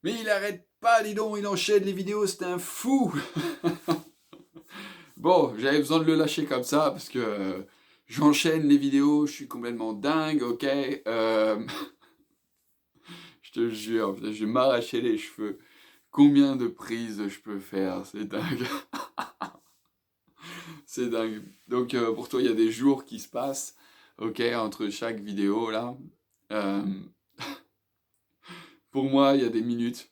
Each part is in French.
Mais il arrête pas, dis donc, il enchaîne les vidéos, c'est un fou. Bon, j'avais besoin de le lâcher comme ça, parce que j'enchaîne les vidéos, je suis complètement dingue, ok. Je te jure, je vais m'arracher les cheveux. Combien de prises je peux faire, c'est dingue. C'est dingue. Donc pour toi, il y a des jours qui se passent, ok, entre chaque vidéo, là. Euh, pour moi, il y a des minutes.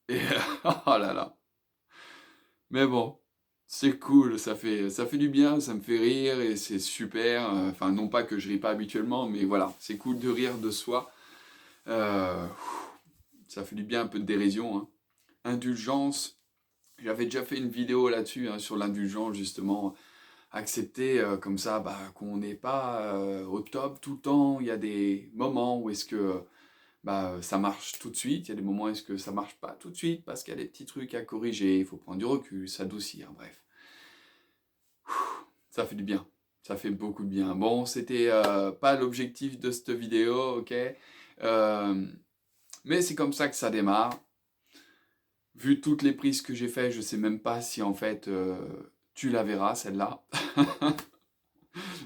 Et oh là là. Mais bon, c'est cool, ça fait du bien, ça me fait rire et c'est super. Enfin, non pas que je ris pas habituellement, mais voilà, c'est cool de rire de soi. Euh, Ça fait du bien, un peu de dérision, hein. Indulgence, j'avais déjà fait une vidéo là-dessus, hein, sur l'indulgence, justement. Accepter comme ça bah, qu'on n'est pas au top tout le temps. Il y a des moments où est-ce que bah, ça marche tout de suite, il y a des moments où est-ce que ça marche pas tout de suite parce qu'il y a des petits trucs à corriger, il faut prendre du recul, s'adoucir, bref. Ça fait du bien, ça fait beaucoup de bien. Bon, c'était pas l'objectif de cette vidéo, ok. Euh, mais c'est comme ça que ça démarre. Vu toutes les prises que j'ai fait, je sais même pas si en fait tu la verras celle-là.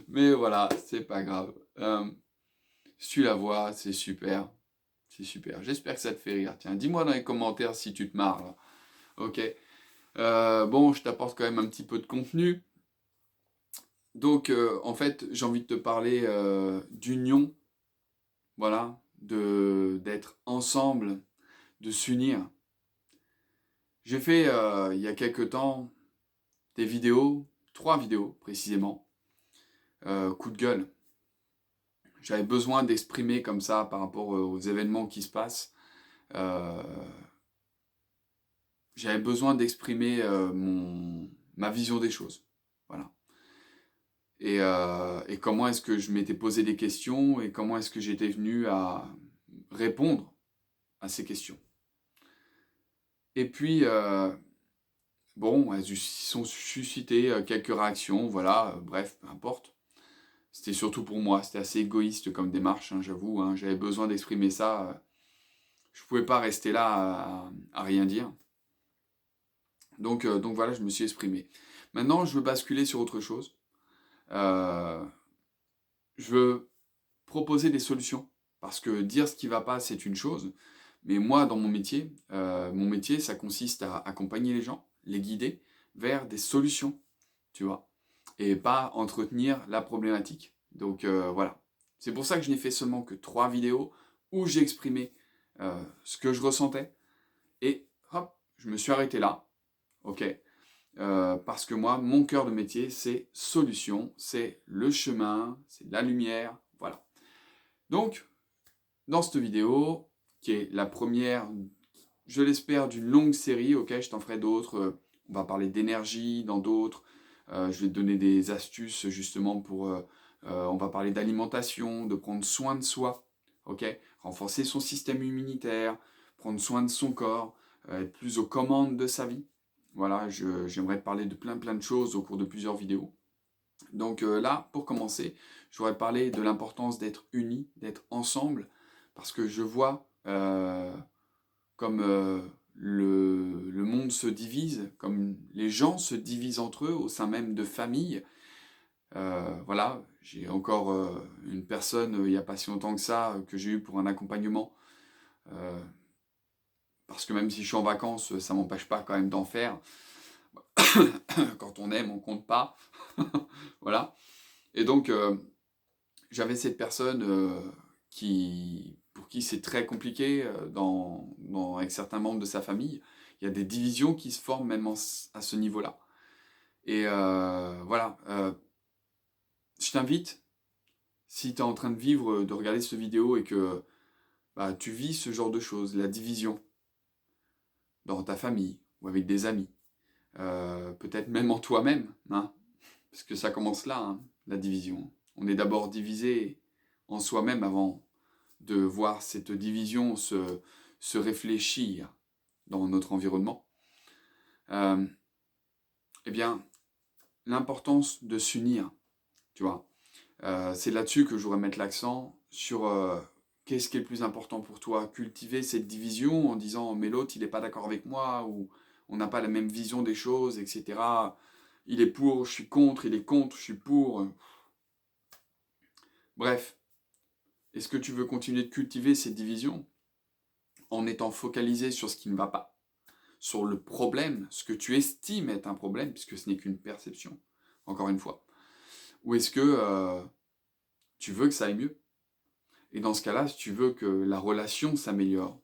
Mais voilà, c'est pas grave. Si tu la vois, c'est super. C'est super. J'espère que ça te fait rire. Tiens, dis-moi dans les commentaires si tu te marres, là. Ok. Bon, je t'apporte quand même un petit peu de contenu. Donc, en fait, j'ai envie de te parler d'union, voilà, d'être ensemble, de s'unir. J'ai fait, il y a quelques temps, des vidéos, 3 vidéos précisément, coup de gueule. J'avais besoin d'exprimer comme ça par rapport aux événements qui se passent. Euh, J'avais besoin d'exprimer ma vision des choses. Voilà. Et comment est-ce que je m'étais posé des questions et comment est-ce que j'étais venu à répondre à ces questions. Et puis, bon, elles ont suscité quelques réactions, voilà, bref, peu importe. C'était surtout pour moi, c'était assez égoïste comme démarche, hein, j'avoue, hein, j'avais besoin d'exprimer ça. Je ne pouvais pas rester là à rien dire. Donc voilà, je me suis exprimé. Maintenant, je veux basculer sur autre chose. Euh, je veux proposer des solutions. Parce que dire ce qui va pas, c'est une chose. Mais moi, dans mon métier, ça consiste à accompagner les gens, les guider vers des solutions, tu vois. Et pas entretenir la problématique. Donc voilà. C'est pour ça que je n'ai fait seulement que 3 vidéos où j'ai exprimé ce que je ressentais. Et hop, je me suis arrêté là. Ok. Parce que moi, mon cœur de métier, c'est solution, c'est le chemin, c'est la lumière, voilà. Donc, dans cette vidéo, qui est la première, je l'espère, d'une longue série, ok, je t'en ferai d'autres, on va parler d'énergie dans d'autres, je vais te donner des astuces justement pour, on va parler d'alimentation, de prendre soin de soi, ok, renforcer son système immunitaire, prendre soin de son corps, être plus aux commandes de sa vie. Voilà, j'aimerais te parler de plein de choses au cours de plusieurs vidéos. Donc là, pour commencer, je voudrais parler de l'importance d'être unis, d'être ensemble, parce que je vois comme le monde se divise, comme les gens se divisent entre eux au sein même de familles. Voilà, j'ai encore une personne, il n'y a pas si longtemps que ça, que j'ai eu pour un accompagnement, euh, parce que même si je suis en vacances, ça m'empêche pas quand même d'en faire. Quand on aime, on compte pas. Voilà. Et donc, j'avais cette personne pour qui c'est très compliqué avec certains membres de sa famille. Il y a des divisions qui se forment même à ce niveau-là. Et voilà, je t'invite, si tu es en train de vivre, de regarder cette vidéo et que bah, tu vis ce genre de choses, la division dans ta famille ou avec des amis, peut-être même en toi-même, hein, parce que ça commence là, hein, la division. On est d'abord divisé en soi-même avant de voir cette division se réfléchir dans notre environnement, euh, eh bien, l'importance de s'unir, tu vois, c'est là-dessus que je voudrais mettre l'accent sur qu'est-ce qui est le plus important pour toi? Cultiver cette division en disant mais l'autre il n'est pas d'accord avec moi ou on n'a pas la même vision des choses, etc. Il est pour, je suis contre, il est contre, je suis pour. Bref, est-ce que tu veux continuer de cultiver cette division en étant focalisé sur ce qui ne va pas, sur le problème, ce que tu estimes être un problème, puisque ce n'est qu'une perception, encore une fois? Ou est-ce que tu veux que ça aille mieux? Et dans ce cas-là, si tu veux que la relation s'améliore,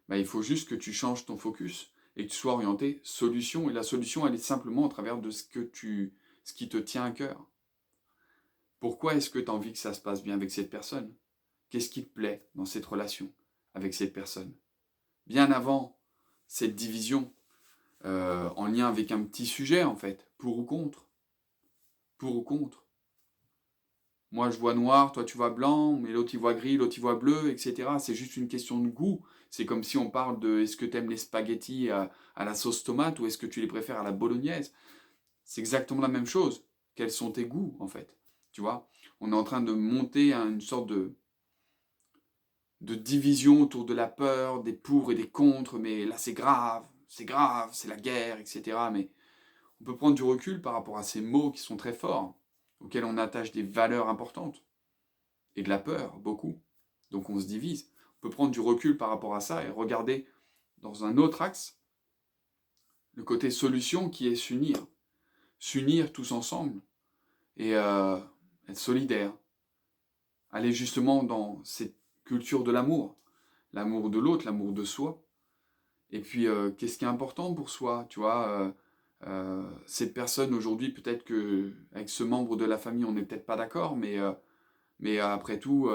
bah, il faut juste que tu changes ton focus et que tu sois orienté solution. Et la solution, elle est simplement à travers de ce qui te tient à cœur. Pourquoi est-ce que tu as envie que ça se passe bien avec cette personne? Qu'est-ce qui te plaît dans cette relation avec cette personne? Bien avant cette division, en lien avec un petit sujet en fait, pour ou contre. Pour ou contre. Moi je vois noir, toi tu vois blanc, mais l'autre il voit gris, l'autre il voit bleu, etc. C'est juste une question de goût. C'est comme si on parle de est-ce que tu aimes les spaghettis à la sauce tomate ou est-ce que tu les préfères à la bolognaise? C'est exactement la même chose. Quels sont tes goûts en fait? Tu vois? On est en train de monter à une sorte de division autour de la peur, des pour et des contre, mais là c'est grave, c'est la guerre, etc. Mais on peut prendre du recul par rapport à ces mots qui sont très forts, auxquels on attache des valeurs importantes, et de la peur, beaucoup. Donc on se divise. On peut prendre du recul par rapport à ça et regarder dans un autre axe le côté solution qui est s'unir. S'unir tous ensemble et être solidaire. Aller justement dans cette culture de l'amour. L'amour de l'autre, l'amour de soi. Et puis, qu'est-ce qui est important pour soi? Tu vois, cette personne aujourd'hui, peut-être que avec ce membre de la famille, on n'est peut-être pas d'accord, mais après tout,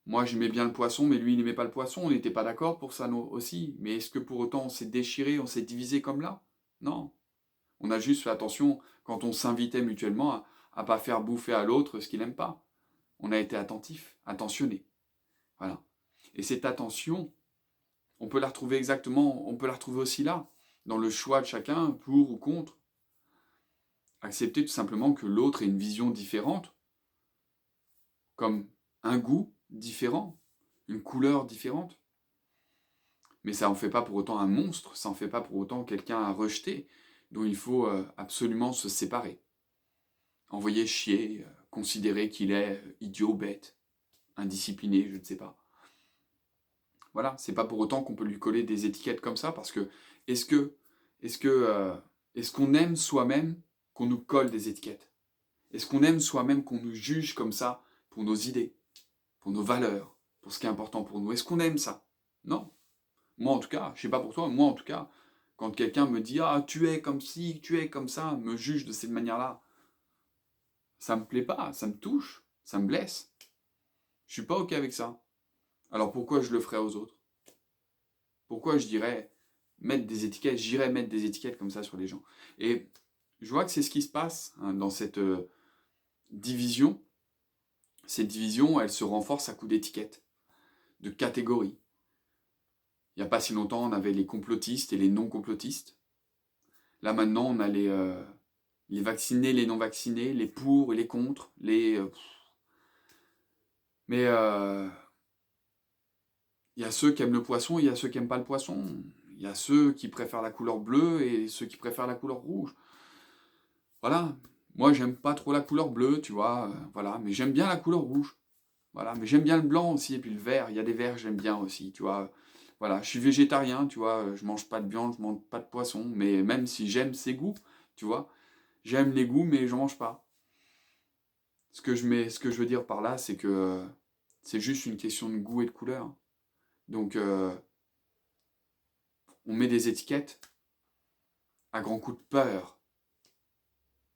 moi j'aimais bien le poisson, mais lui il n'aimait pas le poisson, on n'était pas d'accord pour ça aussi. Mais est-ce que pour autant on s'est déchiré, on s'est divisé comme là? Non. On a juste fait attention quand on s'invitait mutuellement à pas faire bouffer à l'autre ce qu'il n'aime pas. On a été attentif, attentionné. Voilà. Et cette attention, on peut la retrouver exactement, on peut la retrouver aussi là, dans le choix de chacun, pour ou contre. Accepter tout simplement que l'autre ait une vision différente, comme un goût différent, une couleur différente. Mais ça n'en fait pas pour autant un monstre, ça n'en fait pas pour autant quelqu'un à rejeter, dont il faut absolument se séparer. Envoyer chier, considérer qu'il est idiot, bête, indiscipliné, je ne sais pas. Voilà, c'est pas pour autant qu'on peut lui coller des étiquettes comme ça, parce que est-ce que est-ce que est-ce qu'on aime soi-même qu'on nous colle des étiquettes? Est-ce qu'on aime soi-même qu'on nous juge comme ça pour nos idées, pour nos valeurs, pour ce qui est important pour nous? Est-ce qu'on aime ça? Non. Moi en tout cas, je sais pas pour toi, moi en tout cas, quand quelqu'un me dit ah tu es comme ci, tu es comme ça, me juge de cette manière-là, ça me plaît pas, ça me touche, ça me blesse. Je suis pas ok avec ça. Alors pourquoi je le ferais aux autres? Pourquoi je dirais mettre des étiquettes, j'irais mettre des étiquettes comme ça sur les gens? Et je vois que c'est ce qui se passe hein, dans cette division. Cette division, elle se renforce à coup d'étiquettes, de catégories. Il n'y a pas si longtemps, on avait les complotistes et les non-complotistes. Là maintenant, on a les vaccinés, les non-vaccinés, les pour et les contre, mais il y a ceux qui aiment le poisson, il y a ceux qui n'aiment pas le poisson. Il y a ceux qui préfèrent la couleur bleue et ceux qui préfèrent la couleur rouge. Voilà. Moi, j'aime pas trop la couleur bleue, tu vois. Voilà. Mais j'aime bien la couleur rouge. Voilà. Mais j'aime bien le blanc aussi et puis le vert. Il y a des verts, j'aime bien aussi, tu vois. Voilà. Je suis végétarien, tu vois. Je mange pas de viande, je mange pas de poisson. Mais même si j'aime ces goûts, tu vois. J'aime les goûts, mais je mange pas. Ce que je veux dire par là, c'est que c'est juste une question de goût et de couleur. Donc, on met des étiquettes à grands coups de peur.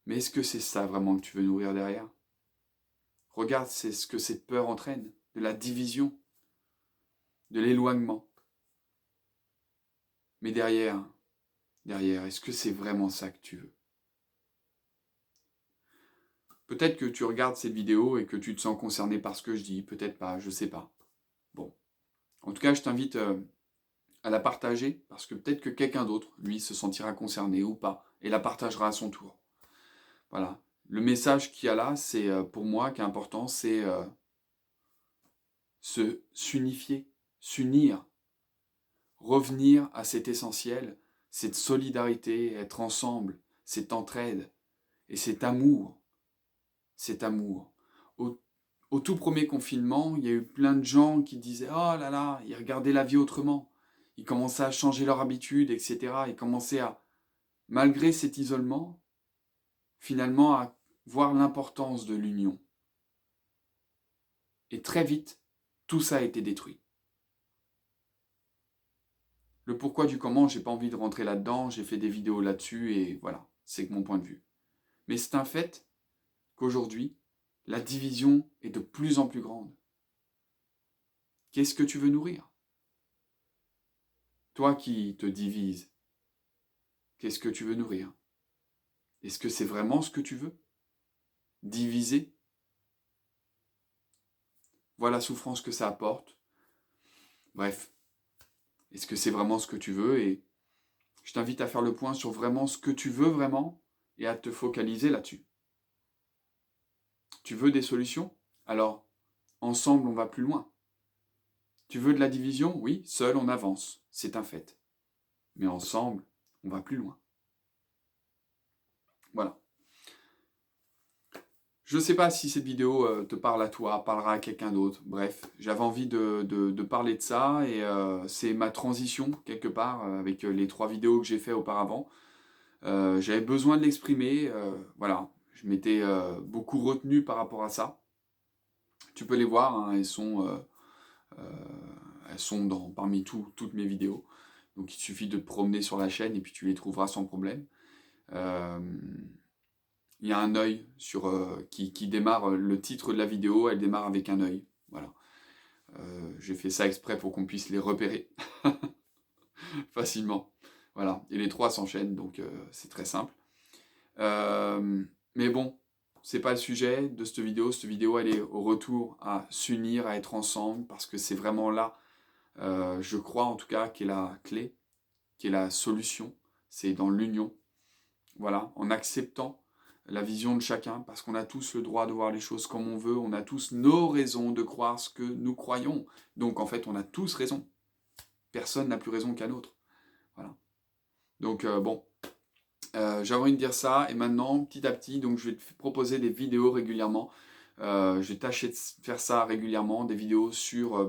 Mais est-ce que c'est ça vraiment que tu veux nourrir derrière? Regarde, c'est ce que cette peur entraîne, de la division, de l'éloignement. Mais derrière, est-ce que c'est vraiment ça que tu veux? Peut-être que tu regardes cette vidéo et que tu te sens concerné par ce que je dis, peut-être pas, je sais pas. Bon. En tout cas, je t'invite à la partager, parce que peut-être que quelqu'un d'autre, lui, se sentira concerné ou pas, et la partagera à son tour. Voilà. Le message qu'il y a là, c'est pour moi qui est important, c'est s'unifier, s'unir, revenir à cet essentiel, cette solidarité, être ensemble, cette entraide et cet amour. Cet amour. Au tout premier confinement, il y a eu plein de gens qui disaient « Oh là là », ils regardaient la vie autrement. Ils commençaient à changer leurs habitudes, etc. Ils commençaient à, malgré cet isolement, finalement à voir l'importance de l'union. Et très vite, tout ça a été détruit. Le pourquoi du comment, j'ai pas envie de rentrer là-dedans, j'ai fait des vidéos là-dessus et voilà, c'est mon point de vue. Mais c'est un fait qu'aujourd'hui, la division est de plus en plus grande. Qu'est-ce que tu veux nourrir? Toi qui te divises, qu'est-ce que tu veux nourrir? Est-ce que c'est vraiment ce que tu veux? Diviser? Voilà la souffrance que ça apporte. Bref, est-ce que c'est vraiment ce que tu veux? Et je t'invite à faire le point sur vraiment ce que tu veux vraiment et à te focaliser là-dessus. Tu veux des solutions? Alors, ensemble, on va plus loin. Tu veux de la division? Oui, seul, on avance. C'est un fait. Mais ensemble, on va plus loin. Voilà. Je ne sais pas si cette vidéo te parle à toi, parlera à quelqu'un d'autre. Bref, j'avais envie de parler de ça et c'est ma transition, quelque part, avec les 3 vidéos que j'ai fait auparavant. J'avais besoin de l'exprimer, voilà. Je m'étais beaucoup retenu par rapport à ça. Tu peux les voir, hein, elles sont parmi toutes mes vidéos. Donc il suffit de te promener sur la chaîne et puis tu les trouveras sans problème. Il y a un œil qui démarre, le titre de la vidéo, elle démarre avec un œil. Voilà. J'ai fait ça exprès pour qu'on puisse les repérer facilement. Voilà. Et les 3 s'enchaînent, donc c'est très simple. Mais bon, c'est pas le sujet de cette vidéo. Cette vidéo, elle est au retour à s'unir, à être ensemble, parce que c'est vraiment là, je crois en tout cas, qu'est la clé, qu'est la solution. C'est dans l'union. Voilà, en acceptant la vision de chacun, parce qu'on a tous le droit de voir les choses comme on veut, on a tous nos raisons de croire ce que nous croyons. Donc en fait, on a tous raison. Personne n'a plus raison qu'un autre. Voilà. Donc bon, j'avais envie de dire ça, et maintenant, petit à petit, donc je vais te proposer des vidéos régulièrement. Je vais tâcher de faire ça régulièrement, des vidéos sur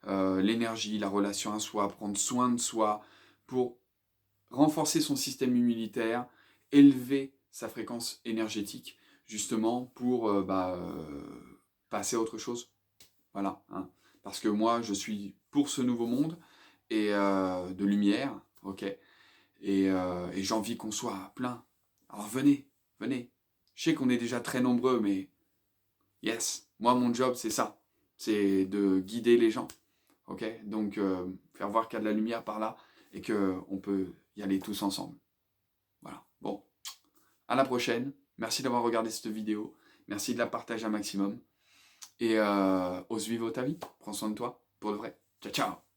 l'énergie, la relation à soi, prendre soin de soi, pour renforcer son système immunitaire, élever sa fréquence énergétique, justement pour passer à autre chose. Voilà. Hein. Parce que moi, je suis pour ce nouveau monde et de lumière, ok. Et j'ai envie qu'on soit plein. Alors venez, venez. Je sais qu'on est déjà très nombreux, mais yes, moi mon job c'est ça, c'est de guider les gens, ok. Donc faire voir qu'il y a de la lumière par là et qu'on peut y aller tous ensemble. Voilà. Bon, à la prochaine. Merci d'avoir regardé cette vidéo. Merci de la partager un maximum. Et ose vivre ta vie. Prends soin de toi. Pour de vrai. Ciao, ciao.